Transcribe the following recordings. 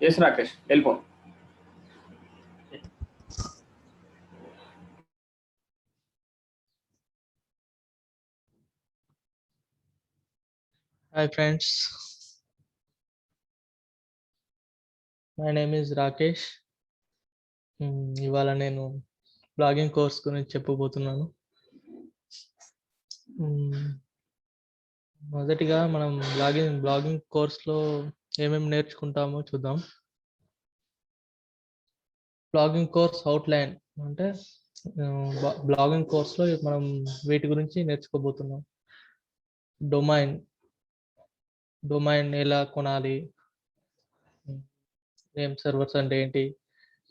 Yes Rakesh వెళ్ళిపో. Hi friends, my name is Rakesh. ఇవాళ నేను బ్లాగింగ్ కోర్స్ గురించి చెప్పబోతున్నాను. మొదటిగా మనం బ్లాగింగ్ కోర్స్లో ఏమేమి నేర్చుకుంటామో చూద్దాం. బ్లాగింగ్ కోర్స్ అవుట్లైన్ అంటే బ్లాగింగ్ కోర్స్లో మనం వీటి గురించి నేర్చుకోబోతున్నాం. డొమైన్ ఎలా కొనాలి, నేమ్ సర్వర్స్ అంటే ఏంటి,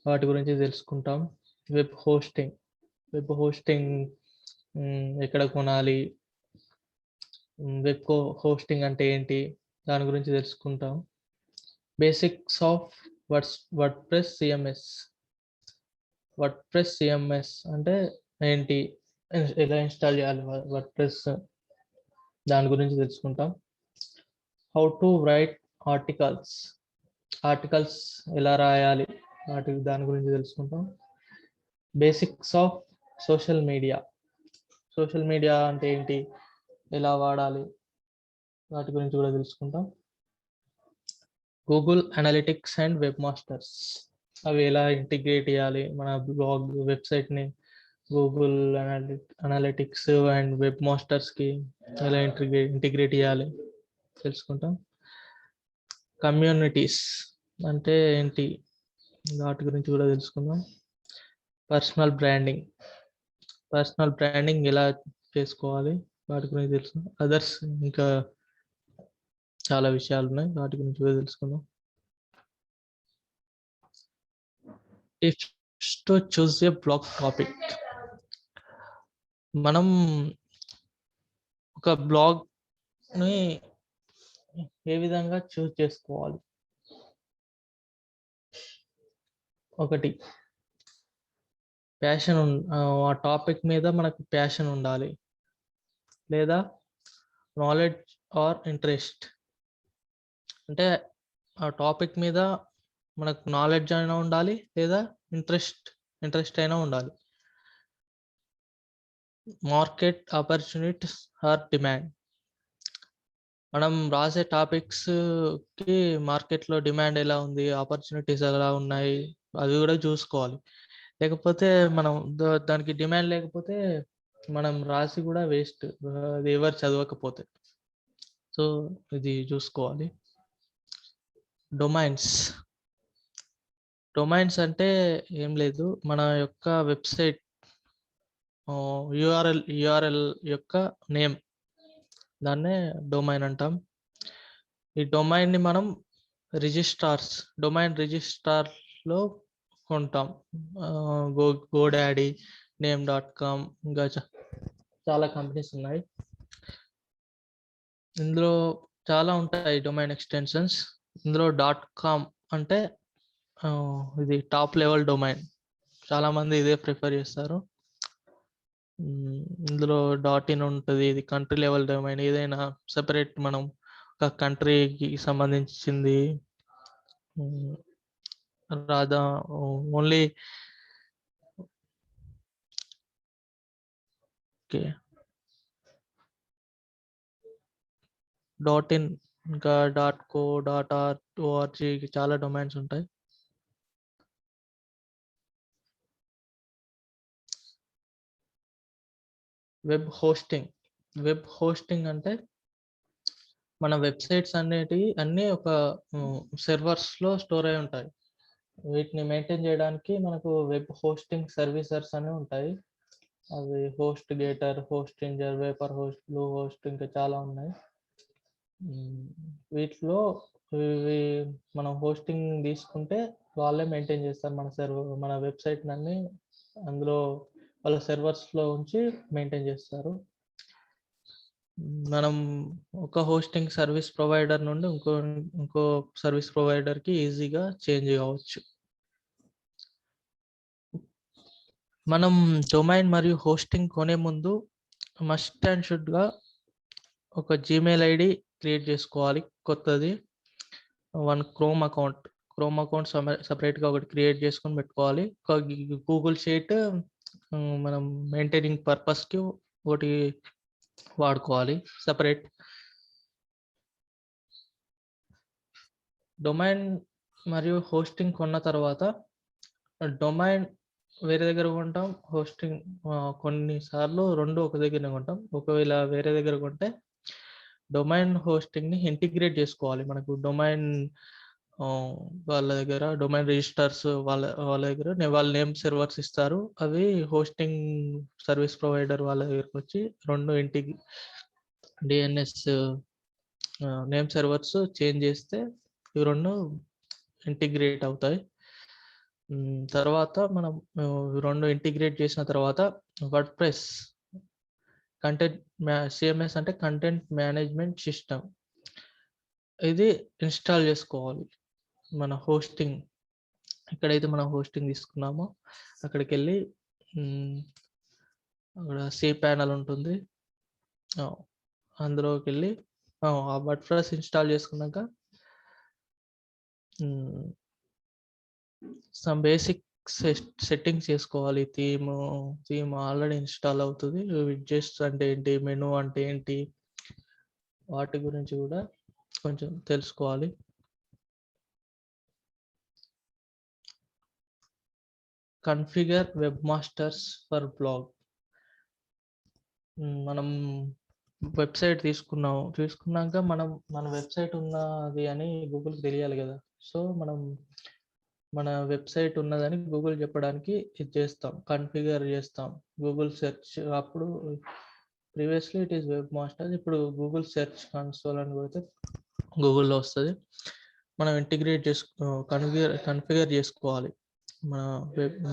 వాటి గురించి తెలుసుకుంటాం. వెబ్ హోస్టింగ్ ఎక్కడ కొనాలి, వెబ్ హోస్టింగ్ అంటే ఏంటి, దాని గురించి తెలుసుకుంటాం. బేసిక్స్ ఆఫ్ వర్డ్ప్రెస్ సిఎంఎస్ అంటే ఏంటి, ఎలా ఇన్స్టాల్ చేయాలి వర్డ్ప్రెస్, దాని గురించి తెలుసుకుంటాం. హౌ టు రైట్ ఆర్టికల్స్ ఎలా రాయాలి, దాని గురించి తెలుసుకుంటాం. బేసిక్స్ ఆఫ్ సోషల్ మీడియా అంటే ఏంటి, ఎలా వాడాలి, వాటి గురించి కూడా తెలుసుకుంటాం. Google analytics and web masters, అవి ఎలా ఇంటిగ్రేట్ చేయాలి, మన వెబ్సైట్ని గూగుల్ అనలిటిక్స్ అండ్ వెబ్ మాస్టర్స్కి ఎలా ఇంటిగ్రేట్ చేయాలి తెలుసుకుంటాం. కమ్యూనిటీస్ అంటే ఏంటి, వాటి గురించి కూడా తెలుసుకుందాం. పర్సనల్ బ్రాండింగ్ ఎలా చేసుకోవాలి, వాటి గురించి తెలుసు. అదర్స్ ఇంకా చాలా విషయాలు ఉన్నాయి, వాటి గురించి కూడా తెలుసుకుందాం. Tips to choose A blog topic, మనం ఒక బ్లాగ్ని ఏ విధంగా చూస్ చేసుకోవాలి. ఒకటి, ప్యాషన్, ఆ టాపిక్ మీద మనకు ప్యాషన్ ఉండాలి, లేదా నాలెడ్జ్ ఆర్ ఇంట్రెస్ట్, అంటే ఆ టాపిక్ మీద మనకు నాలెడ్జ్ అయినా ఉండాలి, లేదా ఇంట్రెస్ట్ అయినా ఉండాలి. మార్కెట్ ఆపర్చునిటీస్ ఆర్ డిమాండ్, మనం రాసే టాపిక్స్కి మార్కెట్లో డిమాండ్ ఎలా ఉంది, ఆపర్చునిటీస్ ఎలా ఉన్నాయి, అవి కూడా చూసుకోవాలి. లేకపోతే మనం దానికి డిమాండ్ లేకపోతే మనం రాసి కూడా వేస్ట్, అది ఎవరు చదవకపోతే. సో ఇది చూసుకోవాలి. డొమైన్స్ అంటే ఏం లేదు, మన యొక్క వెబ్సైట్ యూఆర్ఎల్ యొక్క నేమ్, దాన్నే డొమైన్ అంటాం. ఈ డొమైన్ని మనం డొమైన్ రిజిస్ట్రార్లో కొంటాం. గోడాడీ, నేమ్.com, ఇంకా చాలా కంపెనీస్ ఉన్నాయి. ఇందులో చాలా ఉంటాయి డొమైన్ ఎక్స్టెన్షన్స్. ఇందులో .com అంటే ఇది టాప్ లెవెల్ డొమైన్, చాలా మంది ఇదే ప్రిఫర్ చేస్తారు. ఇందులో .in ఉంటుంది, ఇది కంట్రీ లెవెల్ డొమైన్. ఏదైనా సెపరేట్ మనం ఒక కంట్రీకి సంబంధించింది రాదా, ఓన్లీ .in ఇంకా .co, .org చాలా డొమైన్స్ ఉంటాయి. వెబ్ హోస్టింగ్ అంటే మన వెబ్సైట్స్ అన్నీ ఒక సర్వర్స్లో స్టోర్ అయి ఉంటాయి. వీటిని మెయింటైన్ చేయడానికి మనకు వెబ్ హోస్టింగ్ సర్వీసర్స్ అనేవి ఉంటాయి. అవి హోస్ట్ గేటర్, హోస్టింజర్, వేపర్ హోస్ట్, బ్లూ హోస్ట్, ఇంకా చాలా ఉన్నాయి. వీటిలో మనం హోస్టింగ్ తీసుకుంటే వాళ్ళే మెయింటైన్ చేస్తారు మన వెబ్సైట్ అన్ని, అందులో వాళ్ళ సర్వర్స్లో ఉంచి మెయింటైన్ చేస్తారు. మనం ఒక హోస్టింగ్ సర్వీస్ ప్రొవైడర్ నుండి ఇంకో సర్వీస్ ప్రొవైడర్కి ఈజీగా చేంజ్ కావచ్చు. మనం డొమైన్ మరియు హోస్టింగ్ కొనే ముందు మస్ట్ అండ్ షుడ్గా ఒక జీమెయిల్ ఐడి క్రియేట్ చేసుకోవాలి, కొత్తది. 1 క్రోమ్ అకౌంట్ క్రోమ్ అకౌంట్ సపరేట్గా ఒకటి క్రియేట్ చేసుకొని పెట్టుకోవాలి. గూగుల్ షీట్ మనం మెయింటైనింగ్ పర్పస్కి ఒకటి వాడుకోవాలి సపరేట్. డొమైన్ మరియు హోస్టింగ్ కొన్న తర్వాత డొమైన్ వేరే దగ్గర కొంటాం, హోస్టింగ్ కొన్నిసార్లు రెండు ఒక దగ్గరనే కొంటాం. ఒకవేళ వేరే దగ్గర కొంటే డొమైన్ హోస్టింగ్ని ఇంటిగ్రేట్ చేసుకోవాలి. మనకు డొమైన్ వాళ్ళ దగ్గర డొమైన్ రిజిస్టర్స్ వాళ్ళ దగ్గర వాళ్ళ నేమ్ సర్వర్స్ ఇస్తారు. అవి హోస్టింగ్ సర్వీస్ ప్రొవైడర్ వాళ్ళ దగ్గరకు వచ్చి రెండు డిఎన్ఎస్ నేమ్ సర్వర్స్ చేంజ్ చేస్తే ఇవి రెండు ఇంటిగ్రేట్ అవుతాయి. తర్వాత మనం రెండు ఇంటిగ్రేట్ చేసిన తర్వాత వర్డ్ప్రెస్ సిఎంఎస్ అంటే కంటెంట్ మేనేజ్మెంట్ సిస్టమ్, ఇది ఇన్స్టాల్ చేసుకోవాలి. మన హోస్టింగ్ ఎక్కడైతే మనం హోస్టింగ్ తీసుకున్నామో అక్కడికి వెళ్ళి అక్కడ సి ప్యానల్ ఉంటుంది, అందులోకి వెళ్ళి ఆ వర్డ్ప్రెస్ ఇన్స్టాల్ చేసుకున్నాక సమ్ బేసిక్ సెట్టింగ్స్ చేసుకోవాలి. థీమ్ ఆల్రెడీ ఇన్స్టాల్ అవుతుంది. విడ్జెట్స్ అంటే ఏంటి, మెనూ అంటే ఏంటి, వాటి గురించి కూడా కొంచెం తెలుసుకోవాలి. Configure web masters for blog. మనం వెబ్సైట్ తీసుకున్నాక మన వెబ్సైట్ ఉన్నది అని గూగుల్కి తెలియాలి కదా. సో మనం మన వెబ్సైట్ ఉన్నదని గూగుల్ చెప్పడానికి ఇది చేస్తాం, కన్ఫిగర్ చేస్తాం. గూగుల్ సెర్చ్ అప్పుడు previously it is web master, ఇప్పుడు గూగుల్ సెర్చ్ కన్సోల్ అని కొడితే గూగుల్లో వస్తుంది. మనం ఇంటిగ్రేట్ కన్ఫిగర్ చేసుకోవాలి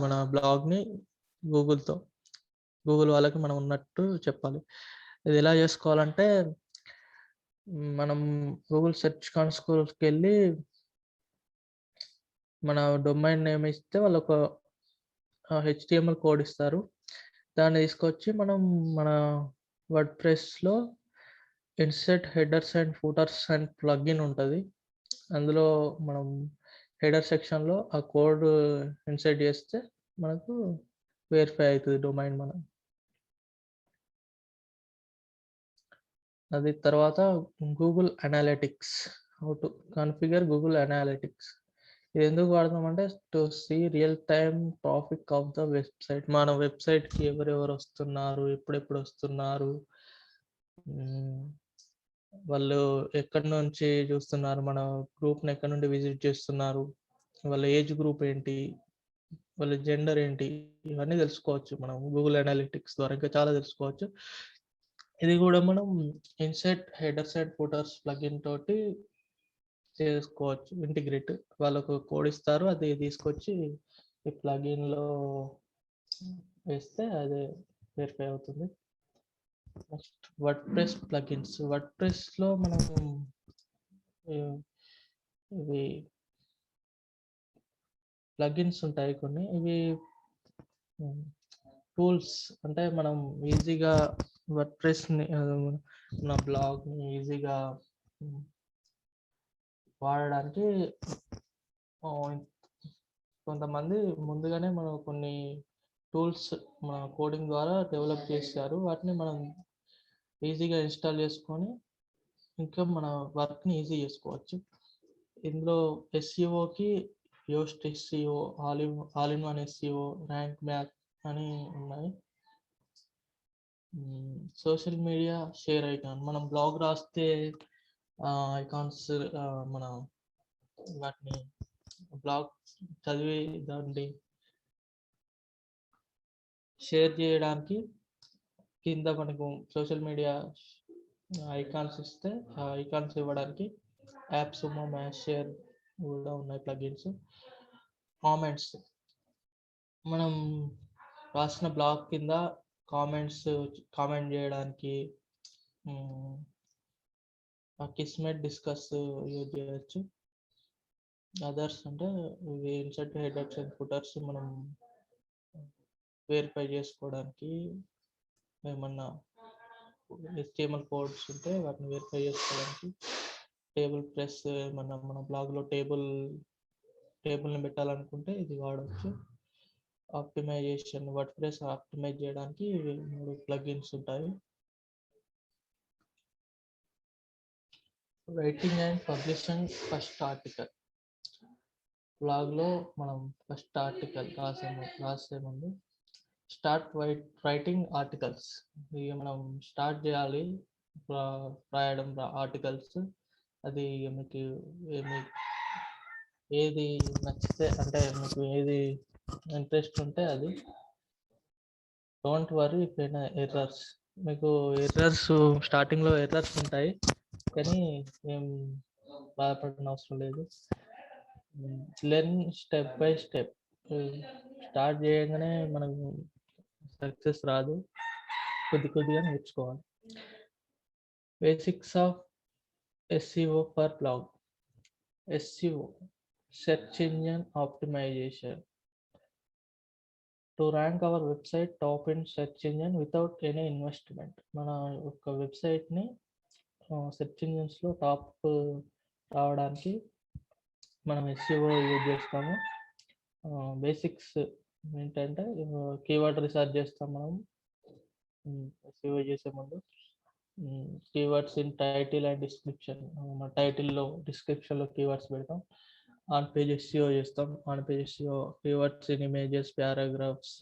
మన బ్లాగ్ని గూగుల్ వాళ్ళకి మనం ఉన్నట్టు చెప్పాలి. ఇది ఎలా చేసుకోవాలంటే మనం గూగుల్ సెర్చ్ కన్సోల్కి వెళ్ళి మన డొమైన్ నేమ్ ఇస్తే వాళ్ళు ఒక HTML కోడ్ ఇస్తారు. దాన్ని తీసుకొచ్చి మనం మన వర్డ్ప్రెస్లో insert headers and footers and plugin ఉంటుంది. అందులో మనం హెడర్ సెక్షన్లో ఆ కోడ్ ఇన్సర్ట్ చేస్తే మనకు వెరిఫై అవుతుంది డొమైన్ మనం. అది తర్వాత Google analytics, how to configure Google analytics. ఇది ఎందుకు వాడతామంటే to see real time traffic of the website. మన వెబ్సైట్కి ఎవరెవరు వస్తున్నారు, ఎప్పుడెప్పుడు వస్తున్నారు, వాళ్ళు ఎక్కడి నుంచి చూస్తున్నారు, మన గ్రూప్ని ఎక్కడి నుండి విజిట్ చేస్తున్నారు, వాళ్ళ ఏజ్ గ్రూప్ ఏంటి, వాళ్ళ జెండర్ ఏంటి, ఇవన్నీ తెలుసుకోవచ్చు మనం గూగుల్ అనాలిటిక్స్ ద్వారా. ఇంకా చాలా తెలుసుకోవచ్చు. ఇది కూడా మనం ఇన్సర్ట్ హెడర్స్ అండ్ ఫూటర్స్ ప్లగిన్ తోటి చేసుకోవచ్చు ఇంటిగ్రేట్. వాళ్ళకు కోడ్ ఇస్తారు, అది తీసుకొచ్చి ఈ ప్లగిన్లో వేస్తే అది వెరిఫై అవుతుంది. Next WordPress plugins. వర్డ్ప్రెస్లో మనం ఇవి ప్లగిన్స్ ఉంటాయి కొన్ని. ఇవి టూల్స్ అంటే మనం ఈజీగా వర్డ్ప్రెస్ని మన బ్లాగ్ని ఈజీగా వాడడానికి కొంతమంది ముందుగానే మనం కొన్ని టూల్స్ మన కోడింగ్ ద్వారా డెవలప్ చేశారు. వాటిని మనం ఈజీగా ఇన్స్టాల్ చేసుకొని ఇంకా మన వర్క్ని ఈజీ చేసుకోవచ్చు. ఇందులో SEOకి Yoast SEO, all in one SEO, rank బ్యాక్ అని ఉన్నాయి. సోషల్ మీడియా షేర్ ఐకాన్, మనం బ్లాగ్ రాస్తే ఐకాన్స్ మన వాటిని బ్లాగ్ చదివి దాన్ని షేర్ చేయడానికి కింద మనకు సోషల్ మీడియా ఐకాన్స్ ఇస్తే ఆ ఐకాన్స్ ఇవ్వడానికి యాప్స్ మ్యాష్ షేర్ కూడా ఉన్నాయి ప్లగిన్స్. కామెంట్స్, మనం రాసిన బ్లాగ్ కింద కామెంట్ చేయడానికి కిస్మెట్ డిస్కస్ యూజ్ చేయొచ్చు. అదర్స్ అంటే ఇవి ఇన్సర్ట్ హెడర్స్ అండ్ ఫుటర్స్ మనం వెరిఫై చేసుకోవడానికి, ఏమన్నా HTML కోడ్స్ ఉంటే వాటిని వెరిఫై చేసుకోవడానికి, టేబుల్ ప్రెస్ ఏమన్నా మన బ్లాగ్లో టేబుల్ టేబుల్ని పెట్టాలనుకుంటే ఇది వాడవచ్చు. ఆప్టిమైజేషన్, వర్డ్ప్రెస్ ఆప్టిమైజ్ చేయడానికి ఇవి 3 ప్లగిన్స్ ఉంటాయి. Writing and publishing first article. బ్లాగ్లో మనం ఫస్ట్ ఆర్టికల్ రాసే ముందు స్టార్ట్ రైటింగ్ ఆర్టికల్స్. ఇక మనం స్టార్ట్ చేయాలి రాయడం ఆర్టికల్స్. అది మీకు ఏది నచ్చితే, అంటే మీకు ఏది ఇంట్రెస్ట్ ఉంటే అది. Don't worry if errors. మీకు ఎర్రర్స్ స్టార్టింగ్లో ఎర్రర్స్ ఉంటాయి, కానీ ఏం బాధపడిన అవసరం లేదు. Learn step by step. Start చేయగానే మనకు సక్సెస్ రాదు, కొద్దిగా నేర్చుకోవాలి. Basics of SEO for blog. SEO, search engine optimisation. To rank our website top in search engine without any investment. మన యొక్క వెబ్సైట్ని సెర్చ్ ఇంజిన్స్లో టాప్ రావడానికి మనం SEO యూజ్ చేస్తాము. బేసిక్స్ ఏంటంటే కీవర్డ్ రీసెర్చ్ చేస్తాం మనం SEO చేసే ముందు. Keywords in title and description. మన టైటిల్లో డిస్క్రిప్షన్లో కీవర్డ్స్ పెడతాం. ఆన్ పేజ్ SEO చేస్తాం. On page SEO keywords in images, paragraphs,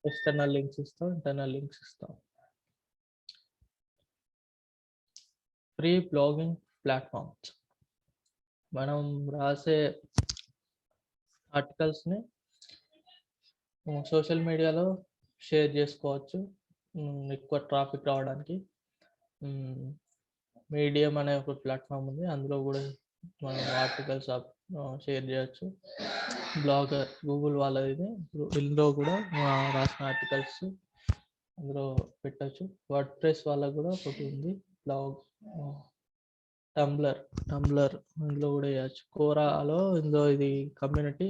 external links ఇస్తాం, ఇంటర్నల్ లింక్స్ ఇస్తాం. Free blogging platforms. మనం రాసే ఆర్టికల్స్ని సోషల్ మీడియాలో షేర్ చేసుకోవచ్చు ఎక్కువ ట్రాఫిక్ రావడానికి. మీడియం అనే ఒక ప్లాట్ఫామ్ ఉంది, అందులో కూడా మనం ఆర్టికల్స్ షేర్ చేయొచ్చు. బ్లాగర్, గూగుల్ వాళ్ళది ఇది. ఇందులో కూడా రాసిన ఆర్టికల్స్ అందులో పెట్టచ్చు. వర్డ్ప్రెస్ వాళ్ళకు కూడా ఒకటి ఉంది బ్లాగ్. టంబ్లర్ ఇందులో కూడా వేయచ్చు. కోరాలో ఇందులో ఇది కమ్యూనిటీ.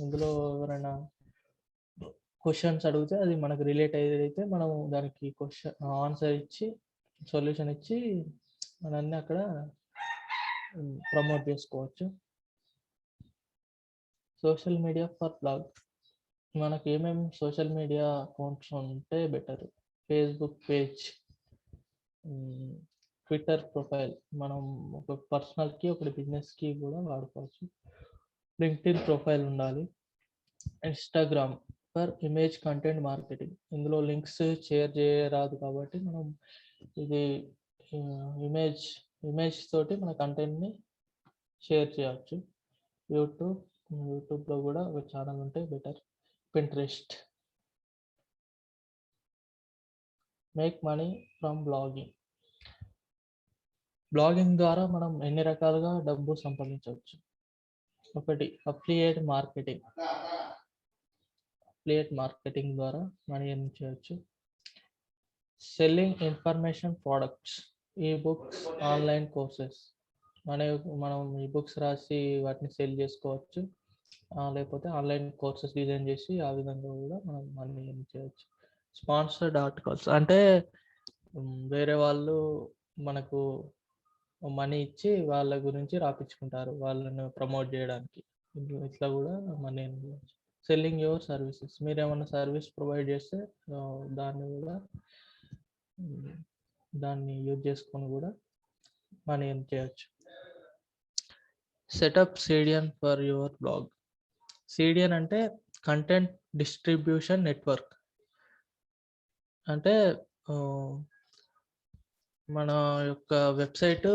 ఇందులో ఎవరైనా క్వశ్చన్స్ అడిగితే అది మనకు రిలేట్ అయ్యేదైతే మనం దానికి క్వశ్చన్ ఆన్సర్ ఇచ్చి సొల్యూషన్ ఇచ్చి మనల్ని అక్కడ ప్రమోట్ చేసుకోవచ్చు. Social media for blog. మనకి ఏమేమి సోషల్ మీడియా అకౌంట్స్ ఉంటే better. Facebook page, Twitter profile. మనం ఒక పర్సనల్కి ఒకటి బిజినెస్కి కూడా వాడుకోవచ్చు. లింక్డ్ఇన్ ప్రొఫైల్ ఉండాలి. Instagram for image content marketing. ఇందులో లింక్స్ షేర్ చేయరాదు కాబట్టి మనం ఇది ఇమేజ్ తోటి మన కంటెంట్ని షేర్ చేయవచ్చు. యూట్యూబ్లో కూడా ఒక ఛానల్ ఉంటే better. Pinterest. Make money from blogging. Blogging ద్వారా మనం ఎన్ని రకాలుగా డబ్బు సంపాదించవచ్చు. ఒకటి అఫిలియేట్ మార్కెటింగ్ ద్వారా మనీ ఎర్న్ చేయవచ్చు. Selling information products, ebooks, online courses. మనం ఈ బుక్స్ రాసి వాటిని సెల్ చేసుకోవచ్చు, లేకపోతే ఆన్లైన్ కోర్సెస్ డిజైన్ చేసి ఆ విధంగా కూడా మనం మనీ ఎర్న్ చేయవచ్చు. స్పాన్సర్డ్ ఆర్టికల్స్ అంటే వేరే వాళ్ళు మనకు మనీ ఇచ్చి వాళ్ళ గురించి రాపించుకుంటారు, వాళ్ళని ప్రమోట్ చేయడానికి. ఇట్లా కూడా మనీ ఎర్న్ చేయవచ్చు. Selling your services. మీరు ఏమైనా సర్వీస్ ప్రొవైడ్ చేస్తే దాన్ని యూజ్ చేసుకొని కూడా మనీ ఎర్న్ చేయవచ్చు. Setup CDN for your blog. CDN అంటే కంటెంట్ డిస్ట్రిబ్యూషన్ నెట్వర్క్. అంటే మన యొక్క వెబ్సైట్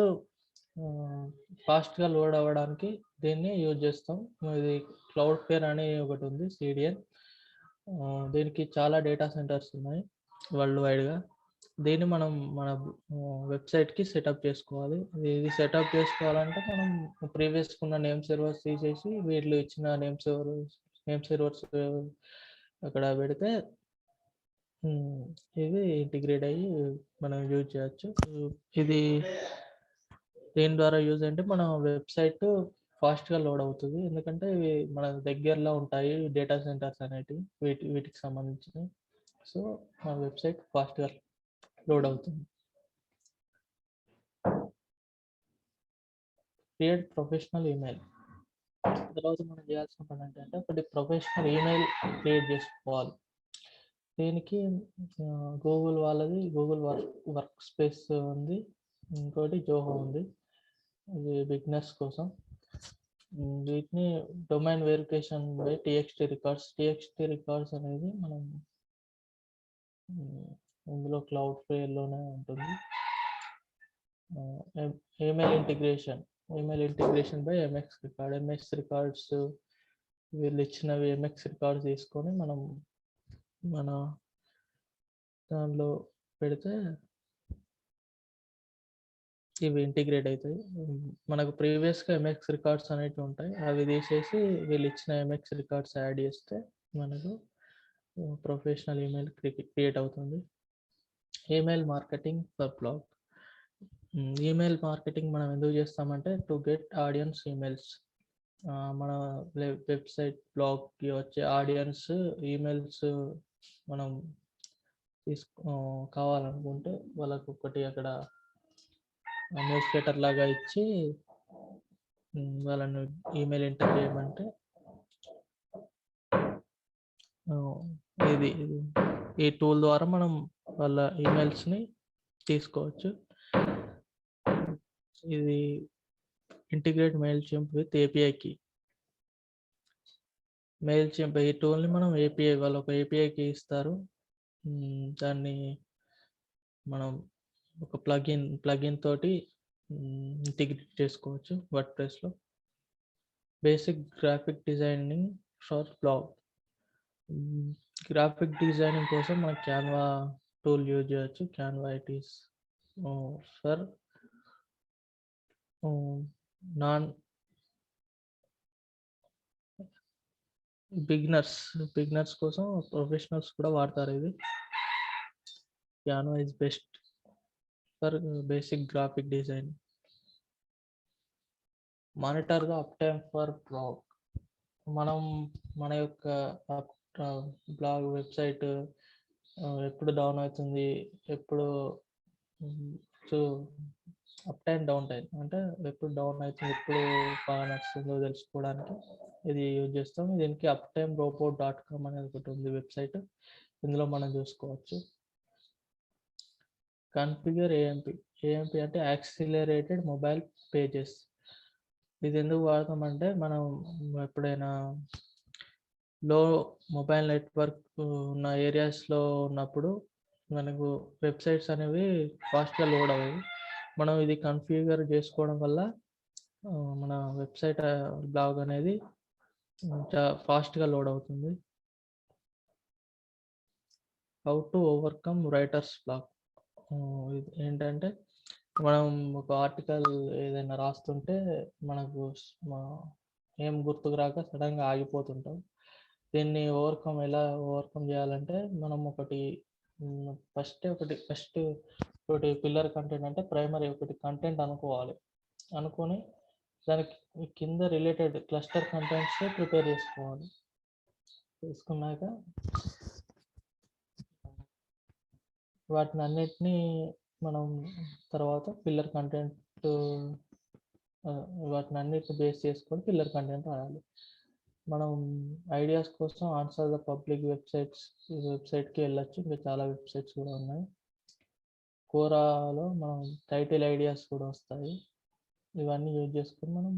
ఫాస్ట్గా లోడ్ అవ్వడానికి దీన్ని యూజ్ చేస్తాం. ఇది క్లౌడ్ఫ్లేర్ అనే ఒకటి ఉంది CDN. దీనికి చాలా డేటా సెంటర్స్ ఉన్నాయి వరల్డ్ వైడ్గా. దీన్ని మనం మన వెబ్సైట్కి సెటప్ చేసుకోవాలి. ఇది సెటప్ చేసుకోవాలంటే మనం ప్రీవియస్గా ఉన్న నేమ్ సర్వర్స్ తీసేసి వీళ్ళు ఇచ్చిన నేమ్ సర్వర్స్ అక్కడ పెడితే ఇది ఇంటిగ్రేట్ అయ్యి మనం యూజ్ చేయొచ్చు. ఇది దీని ద్వారా యూజ్ అంటే మన వెబ్సైట్ ఫాస్ట్గా లోడ్ అవుతుంది, ఎందుకంటే ఇవి మన దగ్గరలో ఉంటాయి డేటా సెంటర్స్ అనేటివి వీటికి సంబంధించినవి. సో మన వెబ్సైట్ ఫాస్ట్గా లోడ్ అవుతుంది. Create professional email. తర్వాత మనం చేయాల్సిన పని ఏంటంటే ఒకటి ప్రొఫెషనల్ ఈమెయిల్ క్రియేట్ చేసుకోవాలి. దీనికి గూగుల్ వాళ్ళది గూగుల్ వర్క్ స్పేస్ ఉంది, ఇంకోటి జోహో ఉంది. ఇది బిగినర్స్ కోసం. వీటిని domain verification by TXT records అనేది మనం ఇందులో క్లౌడ్ ఫ్లేయర్లోనే ఉంటుంది. Email integration by MX records వీళ్ళు ఇచ్చినవి ఎంఎక్స్ రికార్డ్స్ తీసుకొని మనం మన దానిలో పెడితే ఇవి ఇంటిగ్రేట్ అవుతాయి. మనకు ప్రీవియస్గా ఎంఎక్స్ రికార్డ్స్ అనేవి ఉంటాయి, అవి తీసేసి వీళ్ళు ఇచ్చిన ఎంఎక్స్ రికార్డ్స్ యాడ్ చేస్తే మనకు ప్రొఫెషనల్ ఈమెయిల్ క్రియేట్ అవుతుంది. Email marketing for blog. Email marketing మనం ఎందుకు చేస్తామంటే టు గెట్ ఆడియన్స్ ఈమెయిల్స్. మన వెబ్సైట్ బ్లాగ్కి వచ్చే ఆడియన్స్ ఈమెయిల్స్ మనం కావాలనుకుంటే వాళ్ళకు ఒకటి అక్కడ న్యూస్ లెటర్ లాగా ఇచ్చి వాళ్ళని ఈమెయిల్ ఎంటర్ చేయమంటే ఇది ఈ టూల్ ద్వారా మనం వాళ్ళ ఈమెయిల్స్ని తీసుకోవచ్చు. ఇది ఇంటిగ్రేట్ మెయిల్చింప్ విత్ ఏపీఐకి. మెయిల్చింప్ ఈ టూల్ని మనం వాళ్ళు ఒక ఏపీఐకి ఇస్తారు, దాన్ని మనం ఒక ప్లగిన్ తోటి ఇంటిగ్రేట్ చేసుకోవచ్చు వర్డ్ప్రెస్లో. Basic graphic designing for blog. Graphic designing కోసం మనం క్యాన్వా టూల్ యూజ్ చేయొచ్చు. Canva it is for non beginners కోసం, ప్రొఫెషనల్స్ కూడా వాడతారు ఇది. Canva is best for basic graphic design. Monitor the uptime for blog. మనం మన యొక్క బ్లాగ్ వెబ్సైట్ ఎప్పుడు డౌన్ అవుతుంది, ఎప్పుడు అప్ టైం డౌన్ టైం అంటే ఎప్పుడు డౌన్ అవుతుంది, ఎప్పుడు బాగా నడుస్తుందో తెలుసుకోవడానికి ఇది యూజ్ చేస్తాం. దీనికి uptimerobot.com అనేది ఒకటి ఉంది వెబ్సైట్, ఇందులో మనం చూసుకోవచ్చు. కాన్ఫిగర్ ఏఎంపి అంటే యాక్సిలరేటెడ్ మొబైల్ పేజెస్. ఇది ఎందుకు వాడతామంటే మనం ఎప్పుడైనా లో మొబైల్ నెట్వర్క్ ఉన్న ఏరియాస్లో ఉన్నప్పుడు మనకు వెబ్సైట్స్ అనేవి ఫాస్ట్గా లోడ్ అవ్వవు. మనం ఇది కాన్ఫిగర్ చేసుకోవడం వల్ల మన వెబ్సైట్ బ్లాగ్ అనేది ఫాస్ట్గా లోడ్ అవుతుంది. How to overcome writer's block. ఏంటంటే మనం ఒక ఆర్టికల్ ఏదైనా రాస్తుంటే మనకు ఏం గుర్తుకు రాక సడన్గా ఆగిపోతుంటాం. దీన్ని ఎలా ఓవర్కమ్ చేయాలంటే మనం ఫస్ట్ ఒకటి పిల్లర్ కంటెంట్ అంటే ప్రైమరీ ఒకటి కంటెంట్ అనుకొని దానికి కింద రిలేటెడ్ క్లస్టర్ కంటెంట్స్ ప్రిపేర్ చేసుకున్నాక వాటిని అన్నిటినీ మనం తర్వాత పిల్లర్ కంటెంట్ వాటిని అన్నిటిని బేస్ చేసుకొని పిల్లర్ కంటెంట్ రాయాలి. మనం ఐడియాస్ కోసం ఆన్సర్ ద పబ్లిక్ వెబ్సైట్కి వెళ్ళొచ్చు. ఇంకా చాలా వెబ్సైట్స్ కూడా ఉన్నాయి. కోరాలో మనం టైటిల్ ఐడియాస్ కూడా వస్తాయి. ఇవన్నీ యూజ్ చేసుకొని మనం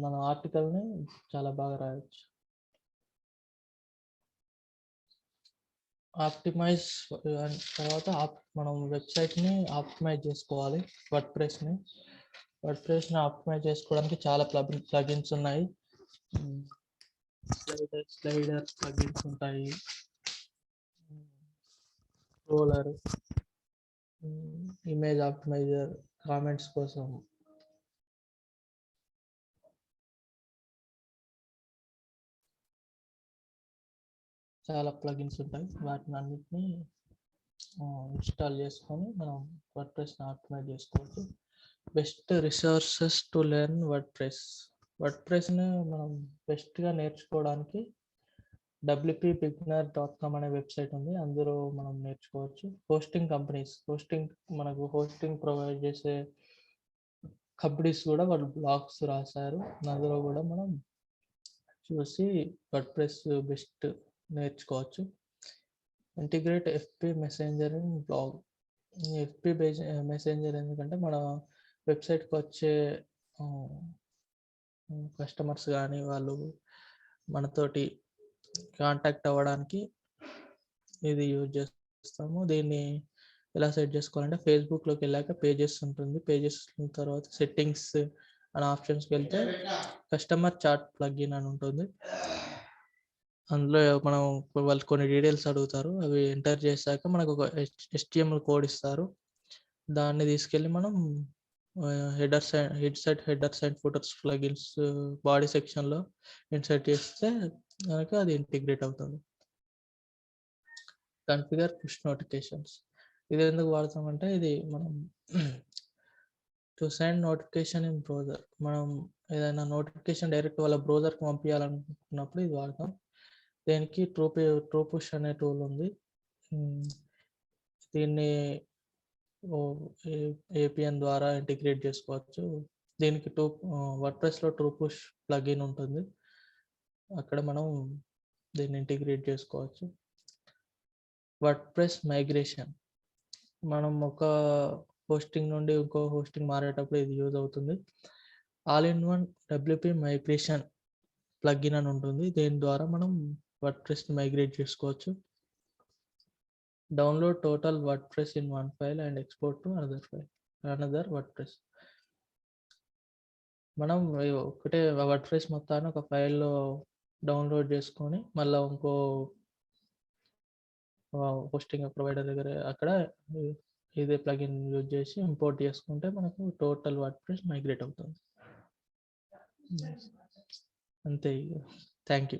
మన ఆర్టికల్ని చాలా బాగా రాయొచ్చు. ఆప్టిమైజ్ తర్వాత మనం వెబ్సైట్ని ఆప్టిమైజ్ చేసుకోవాలి. వర్డ్ప్రెస్ని ఆప్టిమైజ్ చేసుకోవడానికి చాలా ప్లగిన్స్ ఉన్నాయి. స్లైడర్ ప్లగిన్స్ ఉంటాయి, రోలర్, ఇమేజ్ ఆప్టిమైజర్, కామెంట్స్ కోసం చాలా ప్లగిన్స్ ఉంటాయి. వాటిని అన్నిటిని ఇన్స్టాల్ చేసుకొని మనం వర్డ్ప్రెస్ని ఆప్టిమైజ్ చేసుకోవచ్చు. బెస్ట్ రిసోర్సెస్ టు లెర్న్ వర్డ్ప్రెస్ని మనం బెస్ట్గా నేర్చుకోవడానికి wp-beginner.com అనే వెబ్సైట్ ఉంది, అందులో మనం నేర్చుకోవచ్చు. హోస్టింగ్ కంపెనీస్ మనకు హోస్టింగ్ ప్రొవైడ్ చేసే కంపెనీస్ కూడా వాళ్ళు బ్లాగ్స్ రాశారు. అందులో కూడా మనం చూసి వర్డ్‌ప్రెస్ బెస్ట్ నేర్చుకోవచ్చు. Integrate FP messenger in blog. FP messenger ఎందుకంటే మన వెబ్‌సైట్‌కి వచ్చే కస్టమర్స్ కానీ వాళ్ళు మనతోటి కాంటాక్ట్ అవ్వడానికి ఇది యూజ్ చేస్తాము. దీన్ని ఎలా సెట్ చేసుకోవాలంటే ఫేస్బుక్లోకి వెళ్ళాక పేజెస్ ఉంటుంది. పేజెస్ తర్వాత సెట్టింగ్స్ అనే ఆప్షన్స్కి వెళ్తే కస్టమర్ చాట్ ప్లగ్ఇన్ అని ఉంటుంది. అందులో మనం వాళ్ళు కొన్ని డీటెయిల్స్ అడుగుతారు. అవి ఎంటర్ చేశాక మనకు ఒక HTML కోడ్ ఇస్తారు. దాన్ని తీసుకెళ్ళి మనం headers and footers plugins body సెక్షన్లో ఇన్సర్ట్ చేస్తే కనుక అది ఇంటిగ్రేట్ అవుతుంది. Configure push notifications. ఇది ఎందుకు వాడతామంటే ఇది మనం to send notification in browser. మనం ఏదైనా నోటిఫికేషన్ డైరెక్ట్ వాళ్ళ బ్రౌజర్కి పంపించాలనుకున్నప్పుడు ఇది వాడతాం. దీనికి ట్రూ పుష్ అనే టూల్ ఉంది. దీన్ని APN ద్వారా ఇంటిగ్రేట్ చేసుకోవచ్చు. దీనికి వర్డ్‌ప్రెస్‌లో ట్రూ పుష్ ప్లగిన్ ఉంటుంది. అక్కడ మనం దీన్ని ఇంటిగ్రేట్ చేసుకోవచ్చు. WordPress migration. మనం ఒక హోస్టింగ్ నుండి ఇంకో హోస్టింగ్ మారేటప్పుడు ఇది యూజ్ అవుతుంది. All in one WP migration plugin అని ఉంటుంది. దీని ద్వారా మనం వర్డ్‌ప్రెస్‌ని మైగ్రేట్ చేసుకోవచ్చు. Download total WordPress in one file and export to another WordPress. మనం ఒకటే వర్డ్‌ప్రెస్ మొత్తాన్ని ఒక ఫైల్లో డౌన్లోడ్ చేసుకొని మళ్ళీ ఇంకో హోస్టింగ్ ప్రొవైడర్ దగ్గర అక్కడ ఇదే ప్లగిన్ యూజ్ చేసి ఇంపోర్ట్ చేసుకుంటే మనకు టోటల్ వర్డ్‌ప్రెస్ మైగ్రేట్ అవుతుంది. అంతే. Thank you.